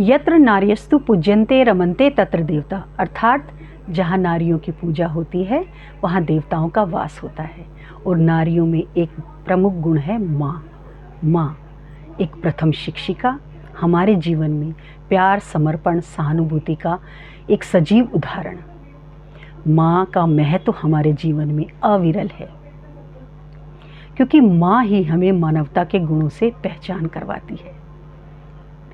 यत्र नार्यस्तु पूज्यन्ते रमन्ते तत्र देवता, अर्थात जहाँ नारियों की पूजा होती है वहाँ देवताओं का वास होता है। और नारियों में एक प्रमुख गुण है माँ। माँ एक प्रथम शिक्षिका, हमारे जीवन में प्यार, समर्पण, सहानुभूति का एक सजीव उदाहरण। माँ का महत्व हमारे जीवन में अविरल है, क्योंकि माँ ही हमें मानवता के गुणों से पहचान करवाती है।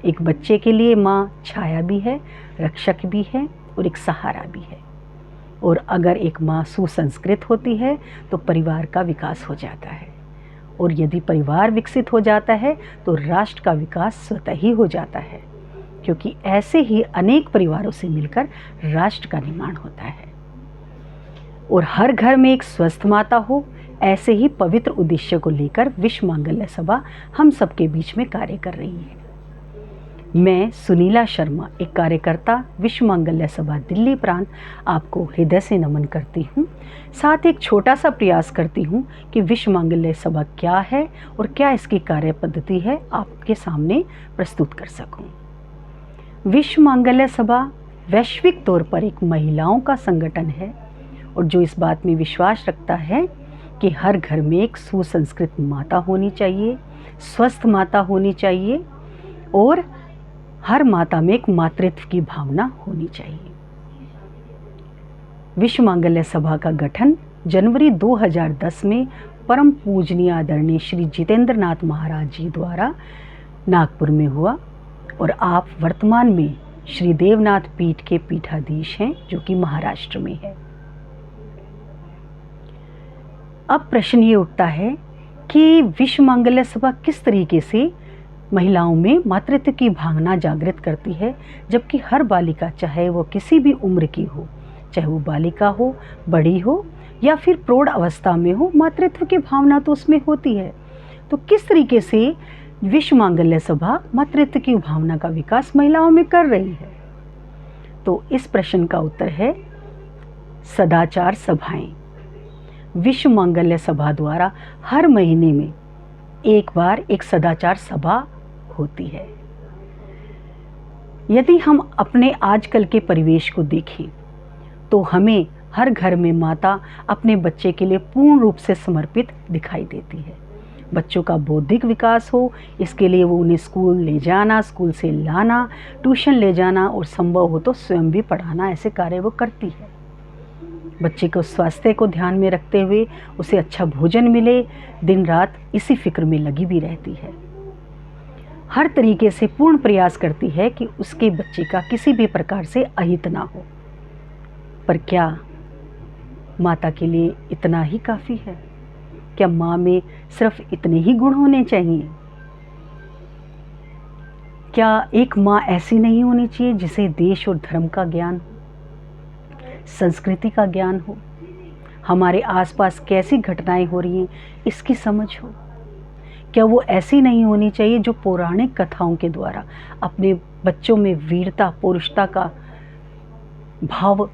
एक बच्चे के लिए माँ छाया भी है, रक्षक भी है और एक सहारा भी है। और अगर एक माँ सुसंस्कृत होती है तो परिवार का विकास हो जाता है, और यदि परिवार विकसित हो जाता है तो राष्ट्र का विकास स्वतः ही हो जाता है, क्योंकि ऐसे ही अनेक परिवारों से मिलकर राष्ट्र का निर्माण होता है। और हर घर में एक स्वस्थ माता हो, ऐसे ही पवित्र उद्देश्य को लेकर विश्व मांगल्य सभा हम सबके बीच में कार्य कर रही है। मैं सुनीला शर्मा, एक कार्यकर्ता, विश्व मांगल्य सभा दिल्ली प्रांत, आपको हृदय से नमन करती हूँ। साथ एक छोटा सा प्रयास करती हूँ कि विश्व मांगल्य सभा क्या है और क्या इसकी कार्य पद्धति है, आपके सामने प्रस्तुत कर सकूँ। विश्व मांगल्य सभा वैश्विक तौर पर एक महिलाओं का संगठन है, और जो इस बात में विश्वास रखता है कि हर घर में एक सुसंस्कृत माता होनी चाहिए, स्वस्थ माता होनी चाहिए, और हर माता में एक मातृत्व की भावना होनी चाहिए। विश्व मांगल्य सभा का गठन जनवरी 2010 में परम पूजनीय आदरणीय श्री जितेंद्र नाथ महाराज जी द्वारा नागपुर में हुआ, और आप वर्तमान में श्री देवनाथ पीठ के पीठाधीश हैं, जो कि महाराष्ट्र में है। अब प्रश्न ये उठता है कि विश्व मांगल्य सभा किस तरीके से महिलाओं में मातृत्व की भावना जागृत करती है, जबकि हर बालिका, चाहे वो किसी भी उम्र की हो, चाहे वो बालिका हो, बड़ी हो या फिर प्रौढ़ अवस्था में हो, मातृत्व की भावना तो उसमें होती है। तो किस तरीके से विश्व मांगल्य सभा मातृत्व की भावना का विकास महिलाओं में कर रही है? तो इस प्रश्न का उत्तर है सदाचार सभाएं। विश्व मांगल्य सभा द्वारा हर महीने में एक बार एक सदाचार सभा होती है। यदि हम अपने आजकल के परिवेश को देखें तो हमें हर घर में माता अपने बच्चे के लिए पूर्ण रूप से समर्पित दिखाई देती है। बच्चों का बौद्धिक विकास हो, इसके लिए वो उन्हें स्कूल ले जाना, स्कूल से लाना, ट्यूशन ले जाना, और संभव हो तो स्वयं भी पढ़ाना, ऐसे कार्य वो करती है। बच्चे को स्वास्थ्य को ध्यान में रखते हुए उसे अच्छा भोजन मिले, दिन रात इसी फिक्र में लगी भी रहती है। हर तरीके से पूर्ण प्रयास करती है कि उसके बच्चे का किसी भी प्रकार से अहित ना हो। पर क्या माता के लिए इतना ही काफ़ी है? क्या माँ में सिर्फ इतने ही गुण होने चाहिए? क्या एक माँ ऐसी नहीं होनी चाहिए जिसे देश और धर्म का ज्ञान हो, संस्कृति का ज्ञान हो, हमारे आसपास कैसी घटनाएं हो रही हैं इसकी समझ हो? क्या वो ऐसी नहीं होनी चाहिए जो पौराणिक कथाओं के द्वारा अपने बच्चों में वीरता, पौरुषता का भाव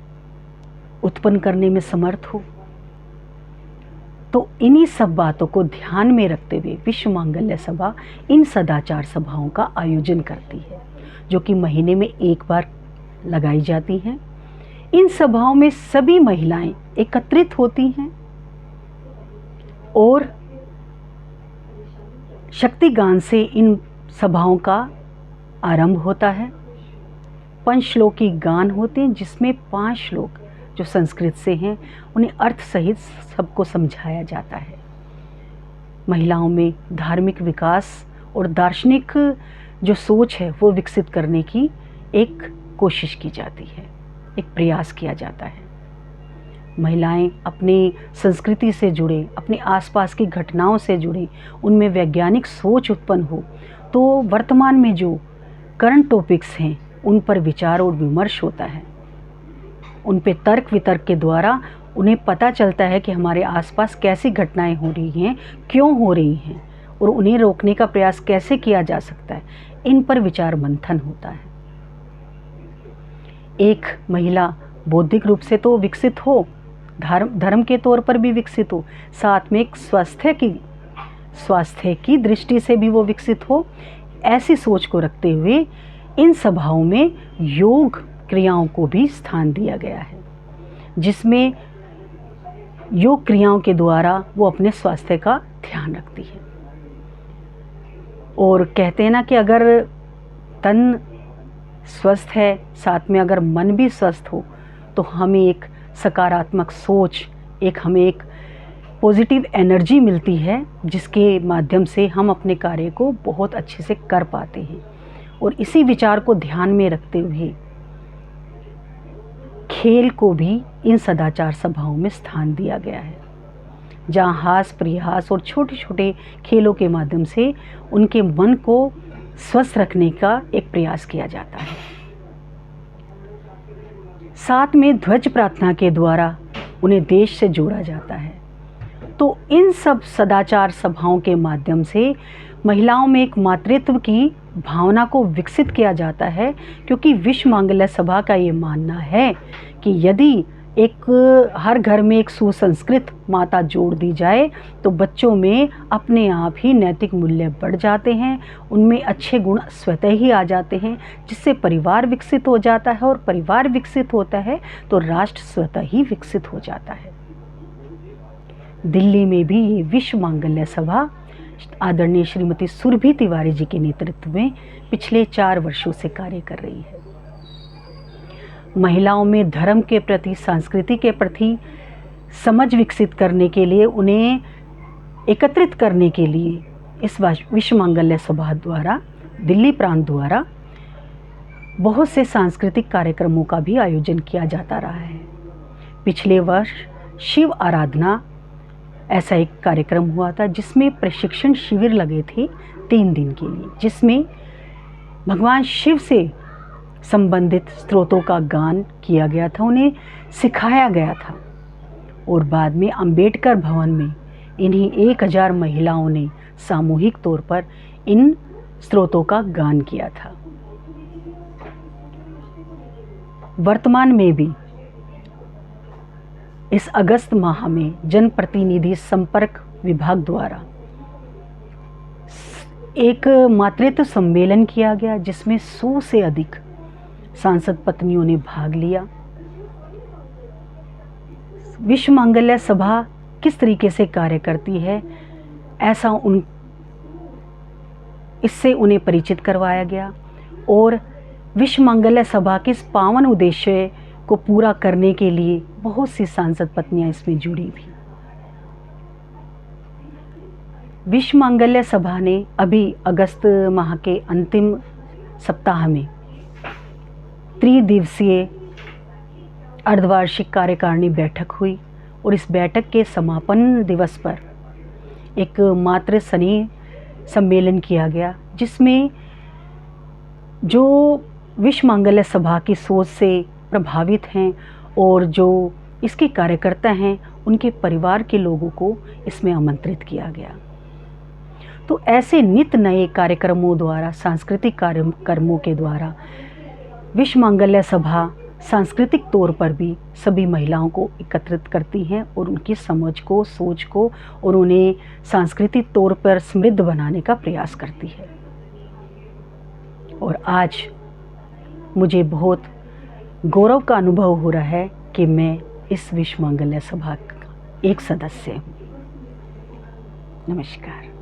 उत्पन्न करने में समर्थ हो? तो इन्हीं सब बातों को ध्यान में रखते हुए विश्व मांगल्य सभा इन सदाचार सभाओं का आयोजन करती है, जो कि महीने में एक बार लगाई जाती हैं। इन सभाओं में सभी महिलाएं एकत्रित होती हैं और शक्ति गान से इन सभाओं का आरंभ होता है। पंचश्लोकी गान होते हैं, जिसमें 5 श्लोक जो संस्कृत से हैं उन्हें अर्थ सहित सबको समझाया जाता है। महिलाओं में धार्मिक विकास और दार्शनिक जो सोच है वो विकसित करने की एक कोशिश की जाती है, एक प्रयास किया जाता है। महिलाएं अपनी संस्कृति से जुड़े, अपने आसपास की घटनाओं से जुड़े, उनमें वैज्ञानिक सोच उत्पन्न हो, तो वर्तमान में जो करंट टॉपिक्स हैं उन पर विचार और विमर्श होता है। उन पे तर्क वितर्क के द्वारा उन्हें पता चलता है कि हमारे आसपास कैसी घटनाएं हो रही हैं, क्यों हो रही हैं, और उन्हें रोकने का प्रयास कैसे किया जा सकता है। इन पर विचार मंथन होता है। एक महिला बौद्धिक रूप से तो विकसित हो, धर्म के तौर पर भी विकसित हो, साथ में एक स्वास्थ्य की दृष्टि से भी वो विकसित हो, ऐसी सोच को रखते हुए इन सभाओं में योग क्रियाओं को भी स्थान दिया गया है, जिसमें योग क्रियाओं के द्वारा वो अपने स्वास्थ्य का ध्यान रखती है। और कहते हैं ना कि अगर तन स्वस्थ है, साथ में अगर मन भी स्वस्थ हो, तो हमें एक सकारात्मक सोच, हमें एक पॉजिटिव एनर्जी मिलती है, जिसके माध्यम से हम अपने कार्य को बहुत अच्छे से कर पाते हैं। और इसी विचार को ध्यान में रखते हुए खेल को भी इन सदाचार सभाओं में स्थान दिया गया है, जहाँ हास परिहास और छोटे छोटे खेलों के माध्यम से उनके मन को स्वस्थ रखने का एक प्रयास किया जाता है। साथ में ध्वज प्रार्थना के द्वारा उन्हें देश से जोड़ा जाता है। तो इन सब सदाचार सभाओं के माध्यम से महिलाओं में एक मातृत्व की भावना को विकसित किया जाता है, क्योंकि विश्व मांगल्य सभा का ये मानना है कि यदि हर घर में एक सुसंस्कृत माता जोड़ दी जाए तो बच्चों में अपने आप ही नैतिक मूल्य बढ़ जाते हैं, उनमें अच्छे गुण स्वतः ही आ जाते हैं, जिससे परिवार विकसित हो जाता है, और परिवार विकसित होता है तो राष्ट्र स्वतः ही विकसित हो जाता है। दिल्ली में भी ये विश्व मांगल्य सभा आदरणीय श्रीमती सुरभि तिवारी जी के नेतृत्व में पिछले 4 वर्षों से कार्य कर रही है। महिलाओं में धर्म के प्रति, संस्कृति के प्रति समझ विकसित करने के लिए, उन्हें एकत्रित करने के लिए इस विश्व मांगल्य सभा द्वारा, दिल्ली प्रांत द्वारा बहुत से सांस्कृतिक कार्यक्रमों का भी आयोजन किया जाता रहा है। पिछले वर्ष शिव आराधना ऐसा एक कार्यक्रम हुआ था, जिसमें प्रशिक्षण शिविर लगे थे 3 दिन के लिए, जिसमें भगवान शिव से संबंधित स्त्रोतों का गान किया गया था, उन्हें सिखाया गया था। और बाद में अंबेडकर भवन में इन्हीं 1000 महिलाओं ने सामूहिक तौर पर इन स्त्रोतों का गान किया था। वर्तमान में भी इस अगस्त माह में जनप्रतिनिधि संपर्क विभाग द्वारा एक मातृत्व सम्मेलन किया गया, जिसमें 100 से अधिक सांसद पत्नियों ने भाग लिया। विश्व मांगल्य सभा किस तरीके से कार्य करती है, ऐसा इससे उन्हें परिचित करवाया गया, और विश्व मांगल्य सभा के इस पावन उद्देश्य को पूरा करने के लिए बहुत सी सांसद पत्नियां इसमें जुड़ी भी। विश्व मांगल्य सभा ने अभी अगस्त माह के अंतिम सप्ताह में 3 दिवसीय अर्धवार्षिक कार्यकारिणी बैठक हुई, और इस बैठक के समापन दिवस पर एक मातृ स्नेह सम्मेलन किया गया, जिसमें जो विश्व मांगल्य सभा की सोच से प्रभावित हैं और जो इसके कार्यकर्ता हैं, उनके परिवार के लोगों को इसमें आमंत्रित किया गया। तो ऐसे नित नए कार्यक्रमों द्वारा, सांस्कृतिक कार्यक्रमों के द्वारा विश्व मांगल्य सभा सांस्कृतिक तौर पर भी सभी महिलाओं को एकत्रित करती हैं, और उनकी समझ को, सोच को, और उन्हें सांस्कृतिक तौर पर समृद्ध बनाने का प्रयास करती है। और आज मुझे बहुत गौरव का अनुभव हो रहा है कि मैं इस विश्व मांगल्य सभा का एक सदस्य हूँ। नमस्कार।